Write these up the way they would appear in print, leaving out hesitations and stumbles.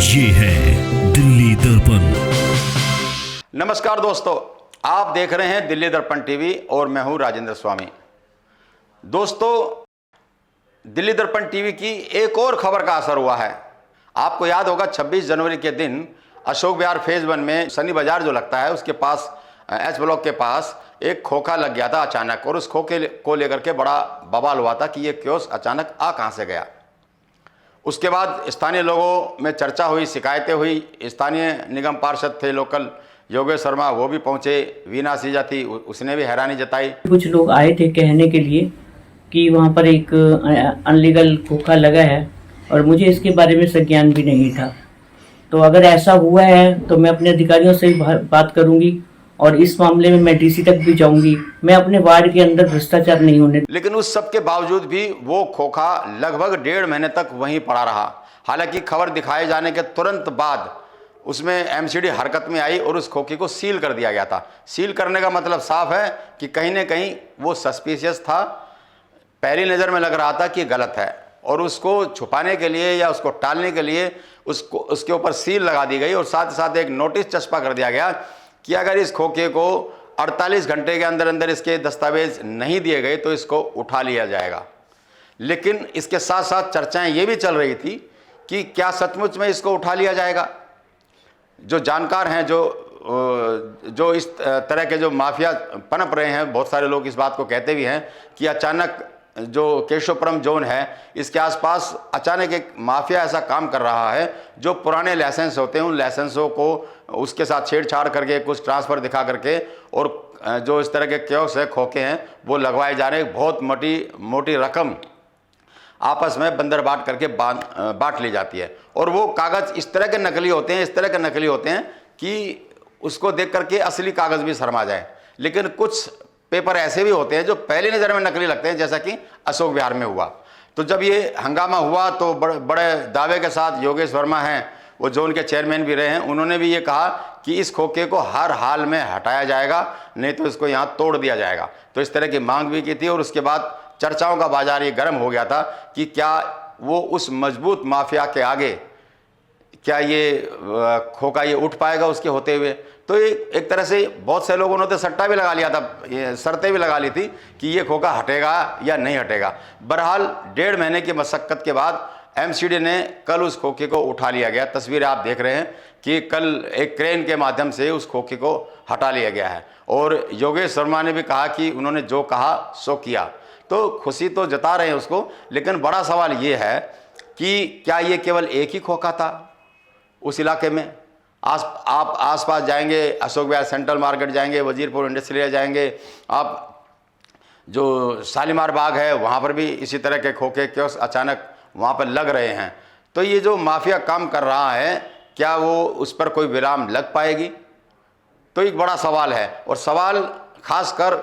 ये है दिल्ली दर्पण। नमस्कार दोस्तों, आप देख रहे हैं दिल्ली दर्पण टीवी और मैं हूं राजेंद्र स्वामी। दोस्तों, दिल्ली दर्पण टीवी की एक और खबर का असर हुआ है। आपको याद होगा 26 जनवरी के दिन अशोक विहार फेज 1 में सनी बाजार जो लगता है उसके पास एच ब्लॉक के पास एक खोखा लग गया था अचानक, और उस खोखे को लेकर के बड़ा बवाल हुआ था कि ये कियोस्क अचानक कहां से गया। उसके बाद स्थानीय लोगों में चर्चा हुई, शिकायतें हुई। स्थानीय निगम पार्षद थे लोकल योगेश शर्मा, वो भी पहुंचे। वीना सीजा थी, उसने भी हैरानी जताई। कुछ लोग आए थे कहने के लिए कि वहाँ पर एक अनलीगल खोखा लगा है और मुझे इसके बारे में संज्ञान भी नहीं था। तो अगर ऐसा हुआ है तो मैं अपने अधिकारियों से भी बात करूंगी और इस मामले में मैं डीसी तक भी जाऊंगी। मैं अपने वार्ड के अंदर भ्रष्टाचार नहीं होने। लेकिन उस सब के बावजूद भी वो खोखा लगभग 1.5 महीने तक वहीं पड़ा रहा। हालांकि खबर दिखाए जाने के तुरंत बाद उसमें एमसीडी हरकत में आई और उस खोखे को सील कर दिया गया था। सील करने का मतलब साफ है कि कहीं ना कहीं वो सस्पिशियस था, पहली नज़र में लग रहा था कि गलत है, और उसको छुपाने के लिए या उसको टालने के लिए उसके ऊपर सील लगा दी गई और साथ ही साथ एक नोटिस चस्पा कर दिया गया कि अगर इस खोखे को 48 घंटे के अंदर अंदर इसके दस्तावेज नहीं दिए गए तो इसको उठा लिया जाएगा। लेकिन इसके साथ साथ चर्चाएं ये भी चल रही थी कि क्या सचमुच में इसको उठा लिया जाएगा। जो जानकार हैं, जो इस तरह के जो माफिया पनप रहे हैं, बहुत सारे लोग इस बात को कहते भी हैं कि अचानक जो केशवपुरम जोन है इसके आसपास अचानक एक माफिया ऐसा काम कर रहा है जो पुराने लाइसेंस होते हैं उन लाइसेंसों को उसके साथ छेड़छाड़ करके कुछ ट्रांसफ़र दिखा करके और जो इस तरह के कियोस्क है, खोखे हैं, वो लगवाए जा रहे हैं। बहुत मोटी रकम आपस में बंदर बाट करके बांट ली जाती है, और वो कागज़ इस तरह के नकली होते हैं कि उसको देख करके असली कागज़ भी शर्मा जाए। लेकिन कुछ पेपर ऐसे भी होते हैं जो पहली नज़र में नकली लगते हैं, जैसा कि अशोक विहार में हुआ। तो जब ये हंगामा हुआ तो बड़े दावे के साथ योगेश वर्मा हैं, वो जोन के चेयरमैन भी रहे हैं, उन्होंने भी ये कहा कि इस खोखे को हर हाल में हटाया जाएगा, नहीं तो इसको यहाँ तोड़ दिया जाएगा। तो इस तरह की मांग भी की थी और उसके बाद चर्चाओं का बाजार ये गर्म हो गया था कि क्या वो उस मजबूत माफिया के आगे क्या ये खोखा ये उठ पाएगा उसके होते हुए। तो एक तरह से बहुत से लोगों ने तो सट्टा भी लगा लिया था, ये शर्तें भी लगा ली थी कि ये खोखा हटेगा या नहीं हटेगा। बहरहाल 1.5 महीने की मशक्क़त के बाद एमसीडी ने कल उस खोखे को उठा लिया गया। तस्वीरें आप देख रहे हैं कि कल एक क्रेन के माध्यम से उस खोखे को हटा लिया गया है, और योगेश शर्मा ने भी कहा कि उन्होंने जो कहा सो किया। तो खुशी तो जता रहे हैं उसको, लेकिन बड़ा सवाल ये है कि क्या ये केवल एक ही खोखा था उस इलाके में। आप आसपास जाएंगे, अशोक विहार सेंट्रल मार्केट जाएंगे, वजीरपुर इंडस्ट्रियल जाएंगे, आप जो शालीमार बाग है वहाँ पर भी इसी तरह के खोखे कियोस्क अचानक वहाँ पर लग रहे हैं। तो ये जो माफिया काम कर रहा है, क्या वो उस पर कोई विराम लग पाएगी, तो एक बड़ा सवाल है। और सवाल खासकर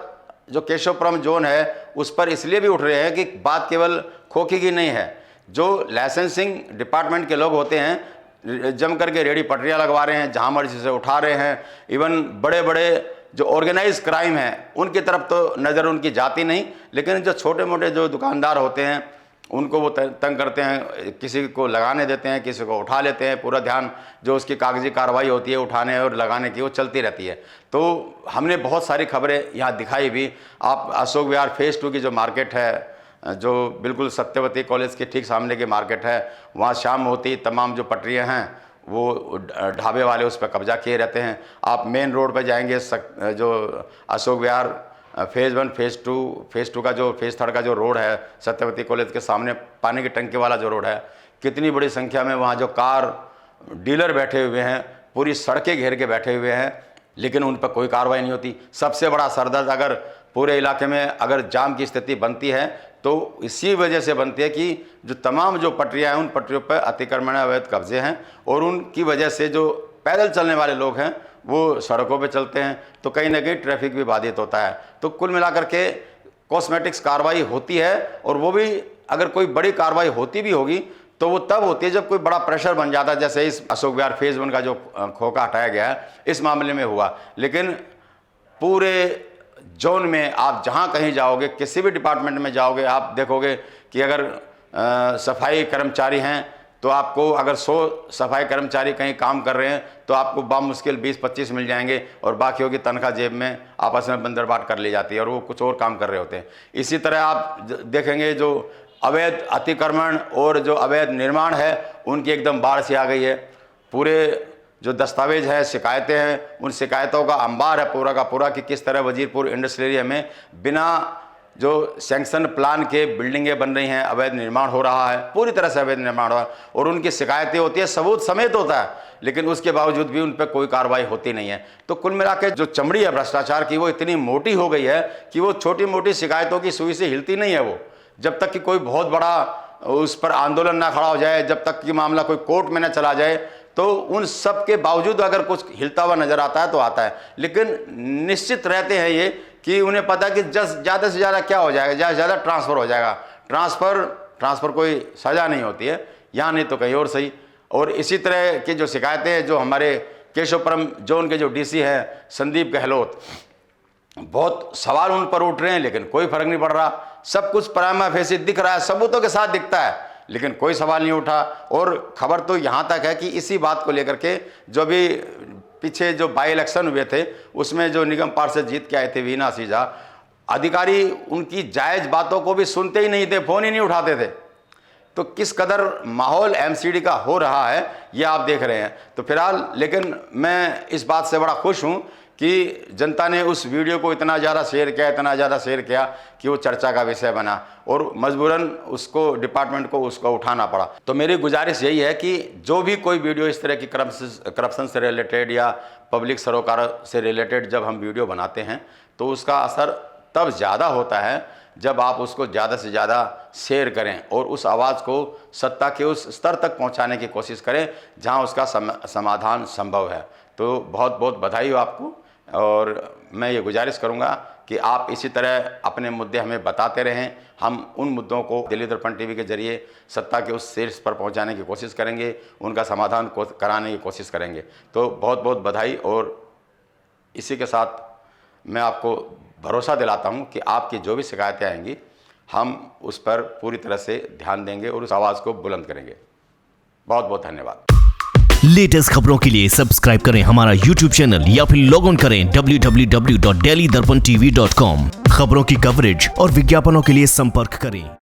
जो केशवपुरम जोन है उस पर इसलिए भी उठ रहे हैं कि बात केवल खोखे की नहीं है। जो लाइसेंसिंग डिपार्टमेंट के लोग होते हैं जम करके रेडी पटरियाँ लगवा रहे हैं, जहाँ मर्जी से उठा रहे हैं। इवन बड़े बड़े जो ऑर्गेनाइज क्राइम है उनकी तरफ तो नज़र उनकी जाती नहीं, लेकिन जो छोटे मोटे जो दुकानदार होते हैं उनको वो तंग करते हैं, किसी को लगाने देते हैं, किसी को उठा लेते हैं। पूरा ध्यान जो उसकी कागजी कार्रवाई होती है उठाने और लगाने की वो चलती रहती है। तो हमने बहुत सारी खबरें यहाँ दिखाई भी। आप अशोक विहार फेज़ 2 की जो मार्केट है, जो बिल्कुल सत्यवती कॉलेज के ठीक सामने की मार्केट है, वहाँ शाम होती तमाम जो पटरियाँ हैं वो ढाबे वाले उस पर कब्जा किए रहते हैं। आप मेन रोड पर जाएंगे, जो अशोक विहार फेज़ 1 फेज़ 2 का जो फेज़ 3 का जो रोड है, सत्यवती कॉलेज के सामने पानी की टंकी वाला जो रोड है, कितनी बड़ी संख्या में वहाँ जो कार डीलर बैठे हुए हैं, पूरी सड़कें घेर के बैठे हुए हैं, लेकिन उन पर कोई कार्रवाई नहीं होती। सबसे बड़ा सरदर्द अगर पूरे इलाके में अगर जाम की स्थिति बनती है तो इसी वजह से बनती है कि जो तमाम जो पटरियाँ हैं उन पटरियों पर अतिक्रमण अवैध कब्जे हैं, और उनकी वजह से जो पैदल चलने वाले लोग हैं वो सड़कों पे चलते हैं, तो कहीं ना कहीं ट्रैफिक भी बाधित होता है। तो कुल मिलाकर के कॉस्मेटिक्स कार्रवाई होती है, और वो भी अगर कोई बड़ी कार्रवाई होती भी होगी तो वो तब होती है जब कोई बड़ा प्रेशर बन जाता है, जैसे इस अशोक विहार फेज़ 1 का जो खोखा हटाया गया है इस मामले में हुआ। लेकिन पूरे जोन में आप जहाँ कहीं जाओगे, किसी भी डिपार्टमेंट में जाओगे, आप देखोगे कि अगर सफाई कर्मचारी हैं तो आपको अगर 100 सफाई कर्मचारी कहीं काम कर रहे हैं तो आपको बामुश्किल 20-25 मिल जाएंगे और बाकियों की तनख्वाह जेब में आपस में बंदरबाट कर ली जाती है और वो कुछ और काम कर रहे होते हैं। इसी तरह आप देखेंगे जो अवैध अतिक्रमण और जो अवैध निर्माण है उनकी एकदम बाढ़ सी आ गई है। पूरे जो दस्तावेज है, शिकायतें हैं, उन शिकायतों का अंबार है पूरा का पूरा कि किस तरह वजीरपुर इंडस्ट्रियल एरिया में बिना जो सैंक्शन प्लान के बिल्डिंगें बन रही हैं, अवैध निर्माण हो रहा है, पूरी तरह से अवैध निर्माण हो रहा है और उनकी शिकायतें होती है, सबूत समेत होता है, लेकिन उसके बावजूद भी उन पर कोई कार्रवाई होती नहीं है। तो कुल मिला के जो चमड़ी है भ्रष्टाचार की वो इतनी मोटी हो गई है कि वो छोटी मोटी शिकायतों की सुई से हिलती नहीं है। वो जब तक कि कोई बहुत बड़ा उस पर आंदोलन ना खड़ा हो जाए, जब तक कि मामला कोई कोर्ट में ना चला जाए, तो उन सब के बावजूद अगर कुछ हिलता हुआ नजर आता है तो आता है, लेकिन निश्चित रहते हैं ये कि उन्हें पता है कि ज़्यादा से ज़्यादा क्या हो जाएगा, ज़्यादा से ज़्यादा ट्रांसफ़र हो जाएगा। ट्रांसफ़र कोई सज़ा नहीं होती है, यहाँ नहीं तो कहीं और सही। और इसी तरह की जो शिकायतें हैं, जो हमारे केशवपुरम जोन के जो डीसी हैं संदीप गहलोत, बहुत सवाल उन पर उठ रहे हैं लेकिन कोई फर्क नहीं पड़ रहा। सब कुछ प्राइमा फेसी दिख रहा है, सबूतों के साथ दिखता है, लेकिन कोई सवाल नहीं उठा। और खबर तो यहाँ तक है कि इसी बात को लेकर के जो भी पीछे जो बाई इलेक्शन हुए थे उसमें जो निगम पार्षद जीत के आए थे वीना सीजा, अधिकारी उनकी जायज़ बातों को भी सुनते ही नहीं थे, फ़ोन ही नहीं उठाते थे। तो किस कदर माहौल एमसीडी का हो रहा है ये आप देख रहे हैं। तो फिलहाल लेकिन मैं इस बात से बड़ा खुश हूँ कि जनता ने उस वीडियो को इतना ज़्यादा शेयर किया कि वो चर्चा का विषय बना और मजबूरन उसको डिपार्टमेंट को उसको उठाना पड़ा। तो मेरी गुजारिश यही है कि जो भी कोई वीडियो इस तरह की करप्शन से रिलेटेड या पब्लिक सरोकारों से रिलेटेड जब हम वीडियो बनाते हैं तो उसका असर तब ज़्यादा होता है जब आप उसको ज़्यादा से ज़्यादा शेयर करें और उस आवाज़ को सत्ता के उस स्तर तक पहुंचाने की कोशिश करें जहां उसका समाधान संभव है। तो बहुत बहुत बधाई हो आपको और मैं ये गुजारिश करूंगा कि आप इसी तरह अपने मुद्दे हमें बताते रहें। हम उन मुद्दों को दिल्ली दर्पण टीवी के जरिए सत्ता के उस शीर्ष पर पहुंचाने की कोशिश करेंगे, उनका समाधान कराने की कोशिश करेंगे। तो बहुत बहुत बधाई। और इसी के साथ मैं आपको भरोसा दिलाता हूं कि आपकी जो भी शिकायतें आएंगी हम उस पर पूरी तरह से ध्यान देंगे और उस आवाज़ को बुलंद करेंगे। बहुत बहुत धन्यवाद। लेटेस्ट खबरों के लिए सब्सक्राइब करें हमारा YouTube चैनल या फिर लॉग ऑन करें www.delhidarpantv.com। खबरों की कवरेज और विज्ञापनों के लिए संपर्क करें।